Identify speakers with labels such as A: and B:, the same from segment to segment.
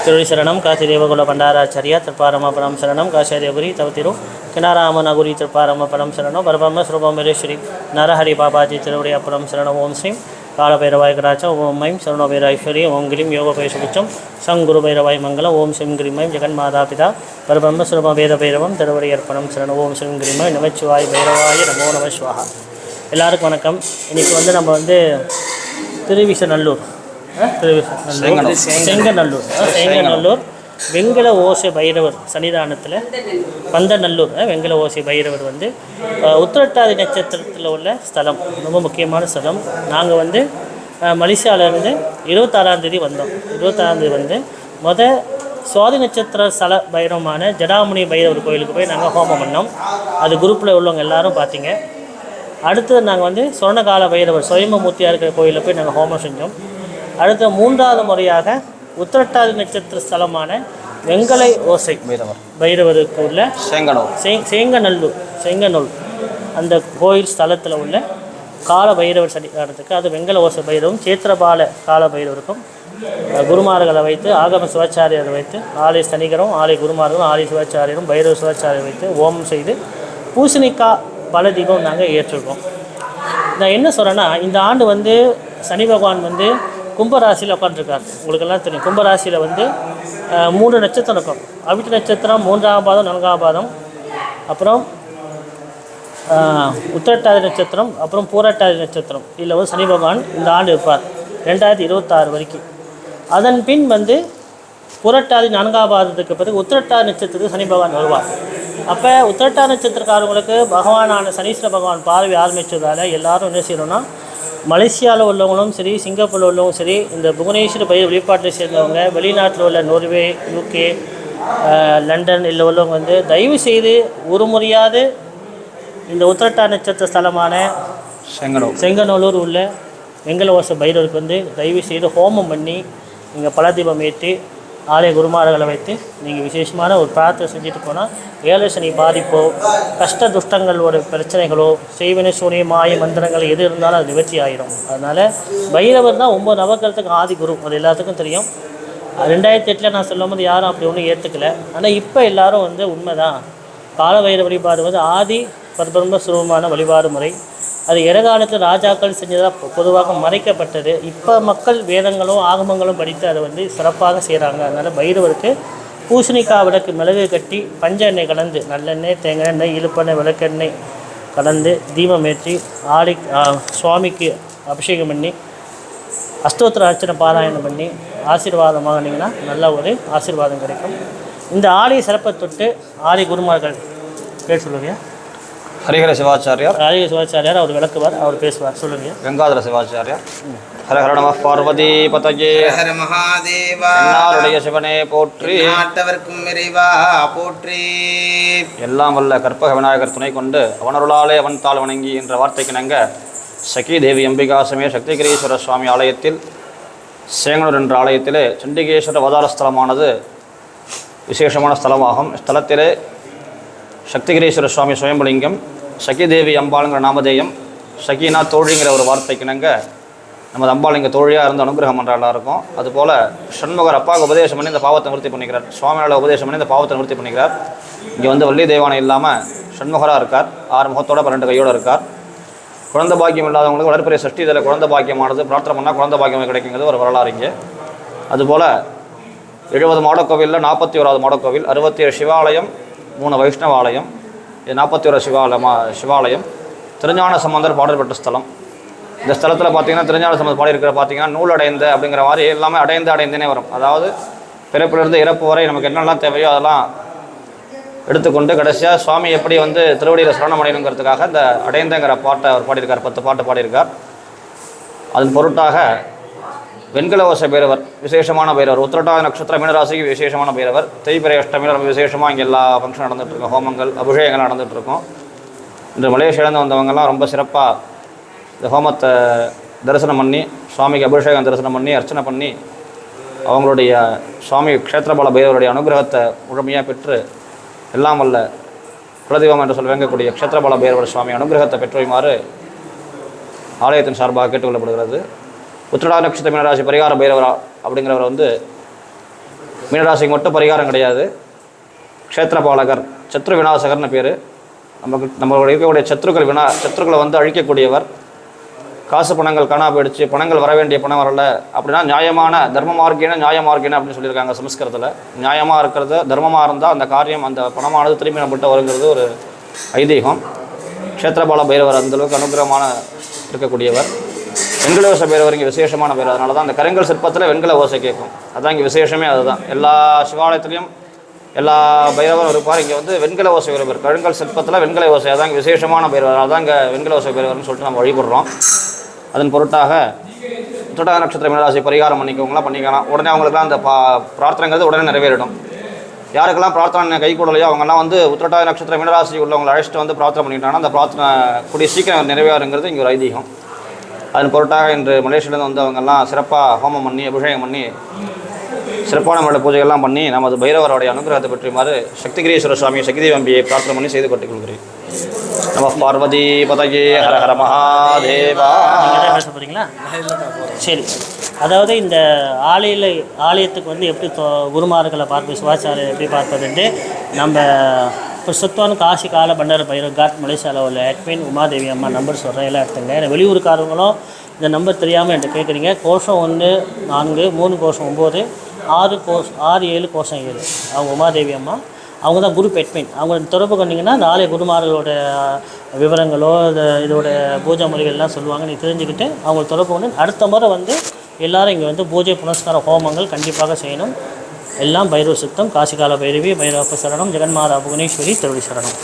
A: ತಿರುಳಿ ಶರಣಂ ಕಾಶಿ ದೇವಗುಲ ಭಂಡಾರಾಚಾರ್ಯ ತ್ರಿಪಾರಮ ಶರಣಂ ಕಾಶಾರ್ಯಗುರಿ ತವತಿರು ಕಿನಾರಾಮನಗುರಿ ತ್ರಿಪಾರಮ ಪರಂ ಶರಣೋ ಪರಬ್ರಹ್ಮ ಸ್ವರೂಪಮೇಶ್ವರಿ ನರಹರಿ ಬಾಬಾಜಿ ತಿರುವಡಿ ಅಪರಂ ಶರಣೋ ಓಂ ಶ್ರೀಂ ಕಾಳಭೈರವಾಯ ಕರಾಚ ಓಂ ಐಂ ಶರಣೋ ಭೈರೈಶ್ವರಿ ಓಂ ಗಿರಿಂ ಯೋಗಪೇಶುಚ್ಚಂ ಸಂಗುರು ಭೈರವಾಯ ಮಂಗಲ ಓಂ ಶ್ರೀಂ ಗಿರಿಮೈಂ ಜಗನ್ಮಾತಾಪಿತಾ ಪರಬ್ರಹ್ಮ ಸ್ವರೂಪ ವೇದ ಭೈರವಂ ತಿರುವಡಿ ಅರ್ಪಣಂ ಶರಣೋ ஓம் ஸ்ரீம் கிரிமாய் நமச்சிவாய் பைரவாய நமோ நம ஸ்வாஹா. எல்லாருக்கும் வணக்கம். இன்றைக்கி நம்ம திருவிசநல்லூர் செங்கநல்லூர் வெங்கல ஓசை பைரவர் சன்னிதானத்தில் பந்தநல்லூர் வெங்கல ஓசை பைரவர் உத்திரட்டாதி நட்சத்திரத்தில் உள்ள ஸ்தலம், ரொம்ப முக்கியமான ஸ்தலம். நாங்கள் மலேசியாவிலேருந்து 26ஆம் தேதி வந்தோம். 26ஆம் தேதி சுவாதி நட்சத்திர ஸ்தல பைரவமான ஜடாமுனி பைரவர் கோயிலுக்கு போய் நாங்கள் ஹோமம் பண்ணோம். அது குரூப்பில் உள்ளவங்க எல்லாரும் பார்த்தீங்க. அடுத்தது நாங்கள் சொர்ணகால பைரவர் சுயம்பமூர்த்தியாக இருக்கிற கோயிலில் போய் நாங்கள் ஹோமம் செஞ்சோம். அடுத்த 3வது முறையாக உத்திரட்டாதி நட்சத்திர ஸ்தலமான வெங்கலை ஓசை பைரவருக்கு உள்ள செங்கநல்லூர் அந்த கோயில் ஸ்தலத்தில் உள்ள கால பைரவர் சன்னிதானத்துக்கு, அது வெங்கல ஓசை பைரவரும் சேத்திரபால கால பைரவருக்கும் குருமார்களை வைத்து, ஆகம சிவாச்சாரியரை வைத்து, ஆலய சனிகரும் ஆலய குருமார்களும் ஆலய சிவாச்சாரியரும் பைரவ சிவாச்சாரியரை வைத்து ஹோமம் செய்து பூசணிக்காய் பல தீபம் நாங்கள் ஏற்றிருக்கோம். நான் என்ன சொல்கிறேன்னா, இந்த ஆண்டு சனி பகவான் கும்பராசியில் உட்காந்துருக்கார். உங்களுக்கெல்லாம் தெரியும், கும்பராசியில் 3 நட்சத்திரம் இருக்கும். அவிட்ட நட்சத்திரம் 3ஆம் பாதம் 4ஆம் பாதம், அப்புறம் உத்திரட்டாதி நட்சத்திரம், அப்புறம் பூரட்டாதி நட்சத்திரம். இதில் சனி பகவான் இந்த ஆண்டு இருப்பார் 2026 வரைக்கும். அதன் பின் புரட்டாதி 4ஆம் பாதத்துக்கு பிறகு உத்திரட்டாதி நட்சத்திரத்துக்கு சனி பகவான் வருவார். அப்போ உத்திரட்டாதி நட்சத்திரக்காரங்களுக்கு பகவானான சனீஸ்வர பகவான் பார்வை ஆரம்பித்ததால் எல்லோரும் என்ன செய்யணும்னா, மலேசியாவில் உள்ளவங்களும் சரி, சிங்கப்பூரில் உள்ளவங்களும் சரி, இந்த புவனேஸ்வர பயிர் வெளிப்பாட்டை சேர்ந்தவங்க, வெளிநாட்டில் உள்ள நோர்வே, யூகே, லண்டன் இல்லை உள்ளவங்க தயவு செய்து ஒரு முறையாவது இந்த உத்திரட்டாதி நட்சத்திர ஸ்தலமான செங்கநல்லூர் உள்ள வெங்கல ஓசை பைரவருக்கு தயவு செய்து ஹோமம் பண்ணி நீங்கள் பலதீபம் ஏற்றி ஆலய குருமார்களை வைத்து நீங்கள் விசேஷமான ஒரு பிரார்த்தனை செஞ்சுட்டு போனால் ஏழை சனி பாதிப்போ, கஷ்ட துஷ்டங்களோட பிரச்சனைகளோ, செய்வினை சூனிய மாய மந்திரங்கள் எது இருந்தாலும் அது நிவர்த்தி ஆகிடும். அதனால் பைரவர் தான் 9 நவக்கிரகத்துக்கு ஆதி குரு, அது எல்லாத்துக்கும் தெரியும். 2008 நான் சொல்லும் போது யாரும் அப்படி ஒன்றும் ஏற்றுக்கலை. ஆனால் இப்போ எல்லோரும் உண்மைதான், கால பைரவ வழிபாடு ஆதி பரபிரம்ம சுரூபமான வழிபாடு முறை. அது இறகாலத்தில் ராஜாக்கள் செஞ்சதாக பொதுவாக மறைக்கப்பட்டது. இப்போ மக்கள் வேதங்களும் ஆகமங்களும் படித்து அதை சிறப்பாக செய்கிறாங்க. அதனால் பைரவருக்கு பூசணிக்காய் விளக்கு மிளகு கட்டி பஞ்ச எண்ணெய் கலந்து, நல்லெண்ணெய், தேங்காய் எண்ணெய், இழுப்பெண்ணெய், விளக்கெண்ணெய் கலந்து தீபம் ஏற்றி சுவாமிக்கு அபிஷேகம் பண்ணி அஷ்டோத்திர அர்ச்சனை பாராயணம் பண்ணி ஆசீர்வாதம் வாங்கினீங்கன்னா நல்ல ஒரு ஆசீர்வாதம் கிடைக்கும். இந்த ஆலய சிறப்பை தொட்டு ஆலய குருமார்கள் பேர் சொல்லுங்க.
B: ஹரிஹர சிவாச்சாரியார்
A: அவர் விளக்குவார், அவர் பேசுவார். சொல்லுங்க.
B: கங்காதர சிவாச்சாரியார். ஹரஹர நம பார்வதி பதஜே ஹர மகாதேவா. என்னாருடைய சிவனே போற்றி, நாட்டவர்க்கும் இறைவா போற்றி. எல்லாம் வல்ல கற்பக விநாயகர் துணை கொண்டு அவனருளாலே அவன் தாள் வணங்கி என்ற வார்த்தைக்கு நங்க சகி தேவி அம்பிகா சமய சக்திகிரீஸ்வர சுவாமி ஆலயத்தில் சேங்கனூர் என்ற ஆலயத்திலே சண்டிகேஸ்வர அவதார ஸ்தலமானது விசேஷமான ஸ்தலமாகும். ஸ்தலத்திலே சக்திகிரீஸ்வர சுவாமி சுயம்பலிங்கம், சகிதேவி அம்பாளுங்கிற நாமதேயம், சகினா தோழிங்கிற ஒரு வார்த்தைக்கிணங்க நமது அம்பாள் இங்கே தோழியாக இருந்து அனுகிரகம் பண்ணுற எல்லாருக்கும். அதுபோல் ஷண்முகர் அப்பாவுக்கு உபதேசம் பண்ணி இந்த பாவத்தை நிவர்த்தி பண்ணிக்கிறார். சுவாமியால் உபதேசம் பண்ணி இந்த பாவத்தை நிவர்த்தி பண்ணிக்கிறார். இங்கே வள்ளி தெய்வானை இல்லாமல் ஷண்முகராக இருக்கார். 6 முகத்தோட 12 கையோடு இருக்கார். குழந்தை பாக்கியம் இல்லாதவங்களுக்கு வளர்ப்பெரிய சஷ்டி இதில் குழந்தை பாக்கியமானது பிரார்த்தனை பண்ணால் குழந்தை பாக்கியம் கிடைக்குங்கிறது ஒரு வரலாறு இங்கே. அதுபோல் 70 மாடக்கோவிலில் 41வது மாடக்கோவில், 67 சிவாலயம், 3 வைஷ்ணவ ஆலயம், 41 சிவாலயம். திருஞான சம்பந்தர் பாடல் பெற்ற ஸ்தலம். இந்த ஸ்தலத்தில் பார்த்தீங்கன்னா திருஞான சம்பந்தர் பாடியிருக்கிற பார்த்தீங்கன்னா நூல் அடைந்த அப்படிங்கிற மாதிரி எல்லாமே அடைந்தே வரும். அதாவது பிறப்பிலிருந்து இறப்பு வரை நமக்கு என்னெல்லாம் தேவையோ அதெல்லாம் எடுத்துக்கொண்டு கடைசியாக சுவாமி எப்படி திருவடியில் சரணம் அடையணுங்கிறதுக்காக இந்த அடைந்தங்கிற பாட்டை அவர் பாடியிருக்கார். 10 பாட்டு பாடியிருக்கார். அதன் பொருட்டாக வெண்கல ஓசை பைரவர் விசேஷமான பைரவர், உத்திரட்டாதி நட்சத்திரம் மீனராசிக்கு விசேஷமான பைரவர். தேய்பிரை அஷ்டமியில் ரொம்ப விசேஷமாக இங்கே எல்லா ஃபங்க்ஷன் நடந்துகிட்ருக்கோம், ஹோமங்கள் அபிஷேகங்கள் நடந்துகிட்ருக்கோம். இன்று மலேசியாவிலேருந்து வந்தவங்கெல்லாம் ரொம்ப சிறப்பாக இந்த ஹோமத்தை தரிசனம் பண்ணி, சுவாமிக்கு அபிஷேகம் தரிசனம் பண்ணி, அர்ச்சனை பண்ணி அவங்களுடைய சுவாமி க்ஷேத்திரபால பைரவருடைய அனுகிரகத்தை முழுமையாக பெற்று எல்லாம் வல்ல குலதெய்வம் என்று சொல்லக்கூடிய க்ஷேத்திரபால பைரவர் சுவாமி அனுகிரகத்தை பெற்றுமாறு ஆலயத்தின் சார்பாக கேட்டுக்கொள்ளப்படுகிறது. உத்திரடாதி நட்சத்திர மீனராசி பரிகார பைரவர் அப்படிங்கிறவர் மீனராசிக்கு மட்டும் பரிகாரம் கிடையாது. க்ஷேத்திரபாலகர், சத்ரு விநாசகர்னு பேர். நம்மளுடைய இருக்கக்கூடிய சத்ருக்களை வந்து அழிக்கக்கூடியவர். காசு பணங்கள் காணா போயிடுச்சு, பணங்கள் வர வேண்டிய பணம் வரல அப்படின்னா நியாயமான தர்ம மார்க்கேன அப்படின்னு சொல்லியிருக்காங்க சமஸ்கிருதத்தில். நியாயமாக இருக்கிறது, தர்மமாக இருந்தால் அந்த காரியம், அந்த பணமானது திரும்பி நம்மகிட்ட வருங்கிறது ஒரு ஐதீகம். க்ஷேத்திரபால பைரவர் அந்தளவுக்கு அனுகிரகமான இருக்கக்கூடியவர். வெண்கல ஓசை பைரவர் இங்கே விசேஷமான பைரவர். அதனால தான் அந்த கருங்கல் சிற்பத்தில் வெண்கல ஓசை கேட்கும். அதுதான் இங்கே விசேஷமே. அதுதான் எல்லா சிவாலயத்துலேயும் எல்லா பைரவரும் இருப்பார். இங்கே வந்து வெண்கல ஓசை பைரவர், கருங்கல் சிற்பத்தில் வெண்கல ஓசை, அதான் இங்கே விசேஷமான பைரவர். அதனால தான் இங்கே வெண்கல ஓசை பைரவர்னு சொல்லிட்டு நம்ம வழிபடுறோம். அதன் பொருட்டாக உத்திரட்டாதி நட்சத்திர மீனராசி பரிகாரம் பண்ணிக்கலாம். உடனே அவங்களுக்குலாம் அந்த பிரார்த்தனைங்கிறது உடனே நிறைவேறிடும். யாருக்கெல்லாம் பிரார்த்தனை கை கூடலையோ அவங்கெல்லாம் வந்து உத்திரட்டாதி நட்சத்திர மீனராசி உள்ளவங்களை அழைச்சிட்டு வந்து பிரார்த்தனை பண்ணிக்கிட்டாங்கன்னா அந்த பிரார்த்தனை கூடிய சீக்கிரம் நிறைவேறுங்கிறது இங்கே ஒரு ஐதீகம். அதன் பொருட்டாக இன்று மலேசியாவிலேருந்து வந்து அவங்கெல்லாம் சிறப்பாக ஹோமம் பண்ணி அபிஷேகம் பண்ணி சிறப்பான முறையில் பூஜைகள்லாம் பண்ணி நமது பைரவருடைய அனுகிரகத்தை பற்றியுமாறு சக்திகிரீஸ்வர சுவாமி சக்தி அம்பியை பிரார்த்தனை பண்ணி செய்து கொண்டு கொள்கிறேன். நம பார்வதி பதயே ஹர ஹர மகாதேவா.
A: பேச போகிறீங்களா? சரி. அதாவது இந்த ஆலயத்துக்கு வந்து எப்படி குருமார்களை பார்த்து சிவாச்சாரியர் எப்படி பார்ப்பதுன்ட்டு நம்ம இப்போ சுத்தமான காசி கால பண்டார பைரவ் காட் மலேசியாவில் உள்ள அட்மின் உமாதேவி அம்மா நம்பர் சொல்கிறேன், எல்லாம் எடுத்துங்க. ஏன்னா வெளியூருக்காரங்களும் இந்த நம்பர் தெரியாமல் என்கிட்ட கேட்குறீங்க. கோஷம் 1 4 3 கோஷம் 9 6 7 கோஷம் 7. அவங்க உமாதேவி அம்மா, அவங்க தான் குரூப் அட்மின். அவங்க தொடர்பு கொண்டீங்கன்னா நாளை குருமார்களோட விவரங்களோ இதோட பூஜை முறைகள்லாம் சொல்லுவாங்க. நீ தெரிஞ்சுக்கிட்டு அவங்க தொடர்பு கொண்டு அடுத்த முறை வந்து எல்லோரும் இங்கே வந்து பூஜை புனஸ்கார ஹோமங்கள் கண்டிப்பாக செய்யணும். எல்லாம் பைரவ சித்தம். காசிகால பைரவி, பைரவ சரணம், ஜெகன்மாதா புவனேஸ்வரி திருவடி சரணம்.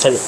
A: சரி.